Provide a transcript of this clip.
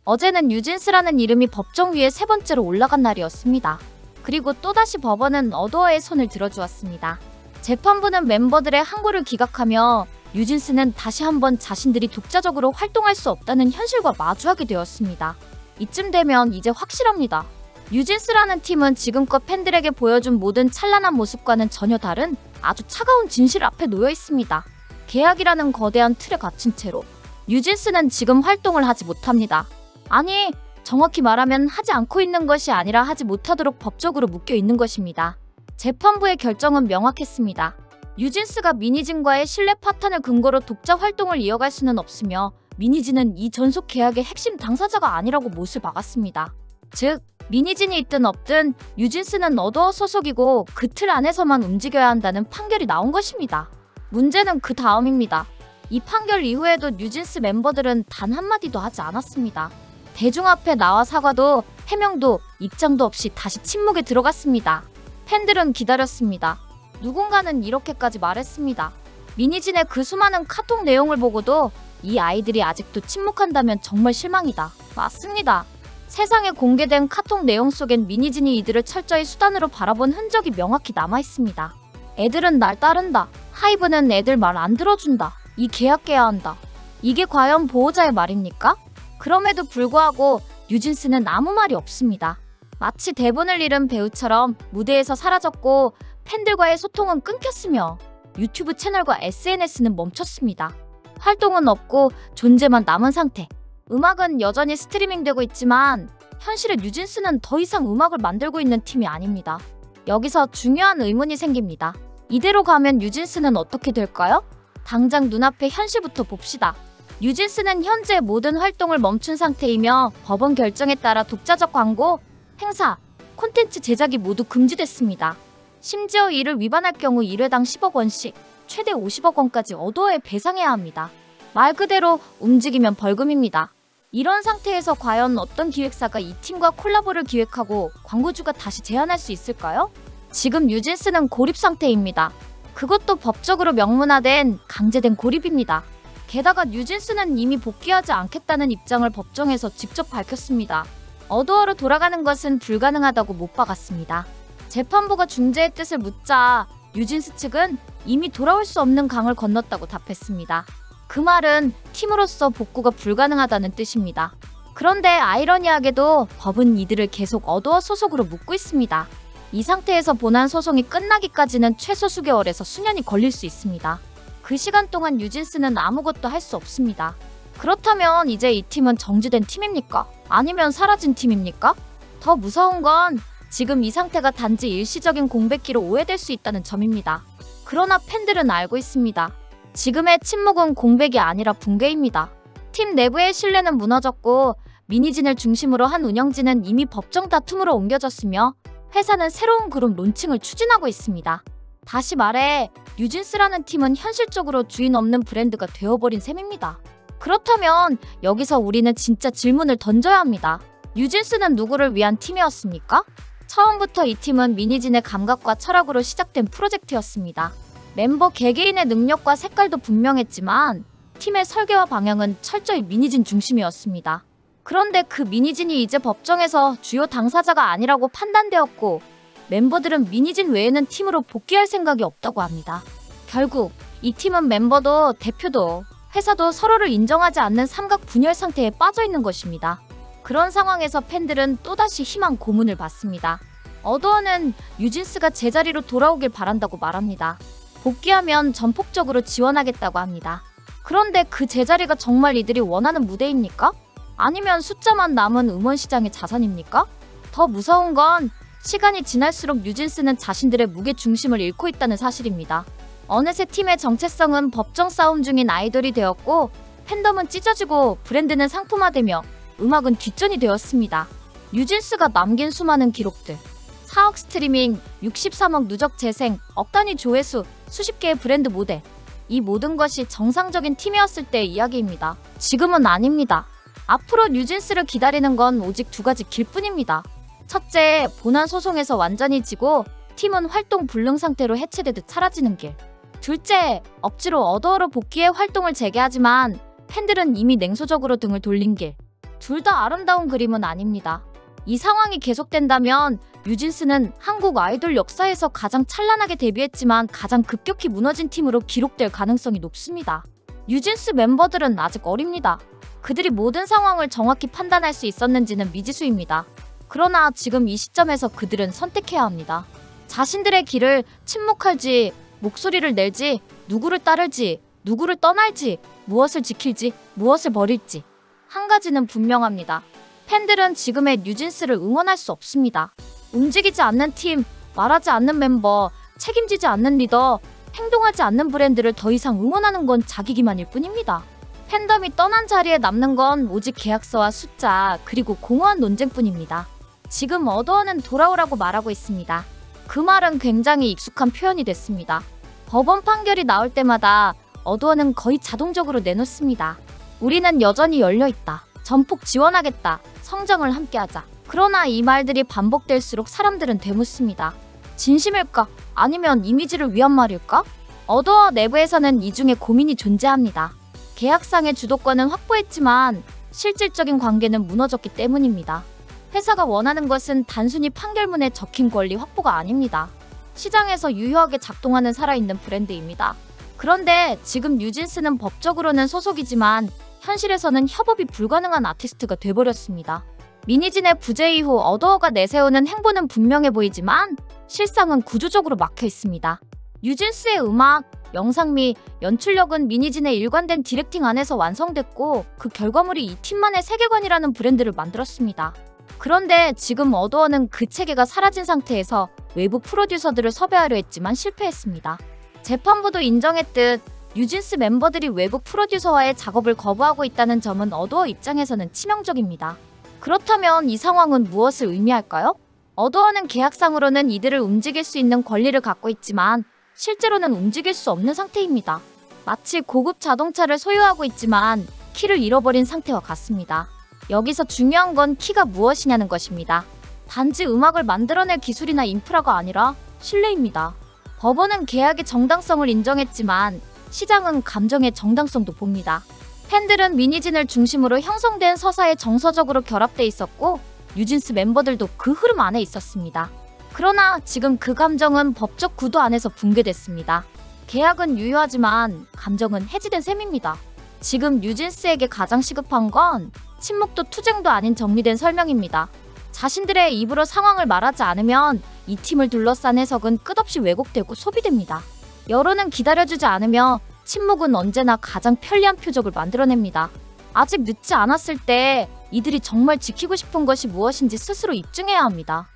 어제는 뉴진스라는 이름이 법정 위에 세 번째로 올라간 날이었습니다. 그리고 또다시 법원은 어도어의 손을 들어주었습니다. 재판부는 멤버들의 항고를 기각하며 뉴진스는 다시 한번 자신들이 독자적으로 활동할 수 없다는 현실과 마주하게 되었습니다. 이쯤 되면 이제 확실합니다. 뉴진스라는 팀은 지금껏 팬들에게 보여준 모든 찬란한 모습과는 전혀 다른 아주 차가운 진실 앞에 놓여 있습니다. 계약이라는 거대한 틀에 갇힌 채로 뉴진스는 지금 활동을 하지 못합니다. 아니, 정확히 말하면 하지 않고 있는 것이 아니라 하지 못하도록 법적으로 묶여 있는 것입니다. 재판부의 결정은 명확했습니다. 뉴진스가 미니진과의 신뢰 파탄을 근거로 독자 활동을 이어갈 수는 없으며 미니진은 이 전속 계약의 핵심 당사자가 아니라고 못을 박았습니다. 즉, 미니진이 있든 없든 뉴진스는 어도어 소속이고 그 틀 안에서만 움직여야 한다는 판결이 나온 것입니다. 문제는 그 다음입니다. 이 판결 이후에도 뉴진스 멤버들은 단 한마디도 하지 않았습니다. 대중 앞에 나와 사과도 해명도 입장도 없이 다시 침묵에 들어갔습니다. 팬들은 기다렸습니다. 누군가는 이렇게까지 말했습니다. 미니진의 그 수많은 카톡 내용을 보고도 이 아이들이 아직도 침묵한다면 정말 실망이다. 맞습니다. 세상에 공개된 카톡 내용 속엔 미니진이 이들을 철저히 수단으로 바라본 흔적이 명확히 남아있습니다. 애들은 날 따른다. 하이브는 애들 말 안 들어준다. 이 계약 깨야 한다. 이게 과연 보호자의 말입니까? 그럼에도 불구하고 뉴진스는 아무 말이 없습니다. 마치 대본을 잃은 배우처럼 무대에서 사라졌고 팬들과의 소통은 끊겼으며 유튜브 채널과 SNS는 멈췄습니다. 활동은 없고 존재만 남은 상태. 음악은 여전히 스트리밍되고 있지만 현실의 뉴진스는 더 이상 음악을 만들고 있는 팀이 아닙니다. 여기서 중요한 의문이 생깁니다. 이대로 가면 뉴진스는 어떻게 될까요? 당장 눈앞의 현실부터 봅시다. 뉴진스는 현재 모든 활동을 멈춘 상태이며 법원 결정에 따라 독자적 광고, 행사, 콘텐츠 제작이 모두 금지됐습니다. 심지어 이를 위반할 경우 1회당 10억 원씩, 최대 50억 원까지 어도어에 배상해야 합니다. 말 그대로 움직이면 벌금입니다. 이런 상태에서 과연 어떤 기획사가 이 팀과 콜라보를 기획하고 광고주가 다시 제안할 수 있을까요? 지금 뉴진스는 고립 상태입니다. 그것도 법적으로 명문화된 강제된 고립입니다. 게다가 뉴진스는 이미 복귀하지 않겠다는 입장을 법정에서 직접 밝혔습니다. 어도어로 돌아가는 것은 불가능하다고 못 박았습니다. 재판부가 중재의 뜻을 묻자 뉴진스 측은 이미 돌아올 수 없는 강을 건넜다고 답했습니다. 그 말은 팀으로서 복구가 불가능하다는 뜻입니다. 그런데 아이러니하게도 법은 이들을 계속 어도어 소속으로 묶고 있습니다. 이 상태에서 본안 소송이 끝나기까지는 최소 수개월에서 수년이 걸릴 수 있습니다. 그 시간 동안 뉴진스는 아무것도 할 수 없습니다. 그렇다면 이제 이 팀은 정지된 팀입니까? 아니면 사라진 팀입니까? 더 무서운 건 지금 이 상태가 단지 일시적인 공백기로 오해될 수 있다는 점입니다. 그러나 팬들은 알고 있습니다. 지금의 침묵은 공백이 아니라 붕괴입니다. 팀 내부의 신뢰는 무너졌고 미니진을 중심으로 한 운영진은 이미 법정 다툼으로 옮겨졌으며 회사는 새로운 그룹 론칭을 추진하고 있습니다. 다시 말해 뉴진스라는 팀은 현실적으로 주인 없는 브랜드가 되어버린 셈입니다. 그렇다면 여기서 우리는 진짜 질문을 던져야 합니다. 뉴진스는 누구를 위한 팀이었습니까? 처음부터 이 팀은 미니진의 감각과 철학으로 시작된 프로젝트였습니다. 멤버 개개인의 능력과 색깔도 분명했지만 팀의 설계와 방향은 철저히 미니진 중심이었습니다. 그런데 그 미니진이 이제 법정에서 주요 당사자가 아니라고 판단되었고 멤버들은 미니진 외에는 팀으로 복귀할 생각이 없다고 합니다. 결국 이 팀은 멤버도 대표도 회사도 서로를 인정하지 않는 삼각 분열 상태에 빠져 있는 것입니다. 그런 상황에서 팬들은 또다시 희망 고문을 받습니다. 어도어는 뉴진스가 제자리로 돌아오길 바란다고 말합니다. 복귀하면 전폭적으로 지원하겠다고 합니다. 그런데 그 제자리가 정말 이들이 원하는 무대입니까? 아니면 숫자만 남은 음원 시장의 자산입니까? 더 무서운 건 시간이 지날수록 뉴진스는 자신들의 무게 중심을 잃고 있다는 사실입니다. 어느새 팀의 정체성은 법정 싸움 중인 아이돌이 되었고 팬덤은 찢어지고 브랜드는 상품화되며 음악은 뒷전이 되었습니다. 뉴진스가 남긴 수많은 기록들, 4억 스트리밍, 63억 누적 재생, 억 단위 조회수, 수십 개의 브랜드 모델, 이 모든 것이 정상적인 팀이었을 때의 이야기입니다. 지금은 아닙니다. 앞으로 뉴진스를 기다리는 건 오직 두 가지 길뿐입니다. 첫째, 본안 소송에서 완전히 지고 팀은 활동 불능 상태로 해체되듯 사라지는 길. 둘째, 억지로 어도어로 복귀해 활동을 재개하지만 팬들은 이미 냉소적으로 등을 돌린 길. 둘 다 아름다운 그림은 아닙니다. 이 상황이 계속된다면 뉴진스는 한국 아이돌 역사에서 가장 찬란하게 데뷔했지만 가장 급격히 무너진 팀으로 기록될 가능성이 높습니다. 뉴진스 멤버들은 아직 어립니다. 그들이 모든 상황을 정확히 판단할 수 있었는지는 미지수입니다. 그러나 지금 이 시점에서 그들은 선택해야 합니다. 자신들의 길을 침묵할지, 목소리를 낼지, 누구를 따를지, 누구를 떠날지, 무엇을 지킬지, 무엇을 버릴지. 한 가지는 분명합니다. 팬들은 지금의 뉴진스를 응원할 수 없습니다. 움직이지 않는 팀, 말하지 않는 멤버, 책임지지 않는 리더, 행동하지 않는 브랜드를 더 이상 응원하는 건 자기 기만일 뿐입니다. 팬덤이 떠난 자리에 남는 건 오직 계약서와 숫자, 그리고 공허한 논쟁뿐입니다. 지금 어더어는 돌아오라고 말하고 있습니다. 그 말은 굉장히 익숙한 표현이 됐습니다. 법원 판결이 나올 때마다 어더어는 거의 자동적으로 내놓습니다. 우리는 여전히 열려있다. 전폭 지원하겠다. 성장을 함께하자. 그러나 이 말들이 반복될수록 사람들은 되묻습니다. 진심일까? 아니면 이미지를 위한 말일까? 어더어 내부에서는 이 중에 고민이 존재합니다. 계약상의 주도권은 확보했지만 실질적인 관계는 무너졌기 때문입니다. 회사가 원하는 것은 단순히 판결문에 적힌 권리 확보가 아닙니다. 시장에서 유효하게 작동하는 살아있는 브랜드입니다. 그런데 지금 뉴진스는 법적으로는 소속이지만 현실에서는 협업이 불가능한 아티스트가 돼버렸습니다. 미니진의 부재 이후 어더어가 내세우는 행보는 분명해 보이지만 실상은 구조적으로 막혀 있습니다. 뉴진스의 음악, 영상 및 연출력은 미니진의 일관된 디렉팅 안에서 완성됐고 그 결과물이 이 팀만의 세계관이라는 브랜드를 만들었습니다. 그런데 지금 어더어는 그 체계가 사라진 상태에서 외부 프로듀서들을 섭외하려 했지만 실패했습니다. 재판부도 인정했듯 뉴진스 멤버들이 외부 프로듀서와의 작업을 거부하고 있다는 점은 어더어 입장에서는 치명적입니다. 그렇다면 이 상황은 무엇을 의미할까요? 어더어는 계약상으로는 이들을 움직일 수 있는 권리를 갖고 있지만 실제로는 움직일 수 없는 상태입니다. 마치 고급 자동차를 소유하고 있지만 키를 잃어버린 상태와 같습니다. 여기서 중요한 건 키가 무엇이냐는 것입니다. 단지 음악을 만들어낼 기술이나 인프라가 아니라 신뢰입니다. 법원은 계약의 정당성을 인정했지만 시장은 감정의 정당성도 봅니다. 팬들은 미니진을 중심으로 형성된 서사에 정서적으로 결합돼 있었고 뉴진스 멤버들도 그 흐름 안에 있었습니다. 그러나 지금 그 감정은 법적 구도 안에서 붕괴됐습니다. 계약은 유효하지만 감정은 해지된 셈입니다. 지금 뉴진스에게 가장 시급한 건 침묵도 투쟁도 아닌 정리된 설명입니다. 자신들의 입으로 상황을 말하지 않으면 이 팀을 둘러싼 해석은 끝없이 왜곡되고 소비됩니다. 여론은 기다려주지 않으며 침묵은 언제나 가장 편리한 표적을 만들어냅니다. 아직 늦지 않았을 때 이들이 정말 지키고 싶은 것이 무엇인지 스스로 입증해야 합니다.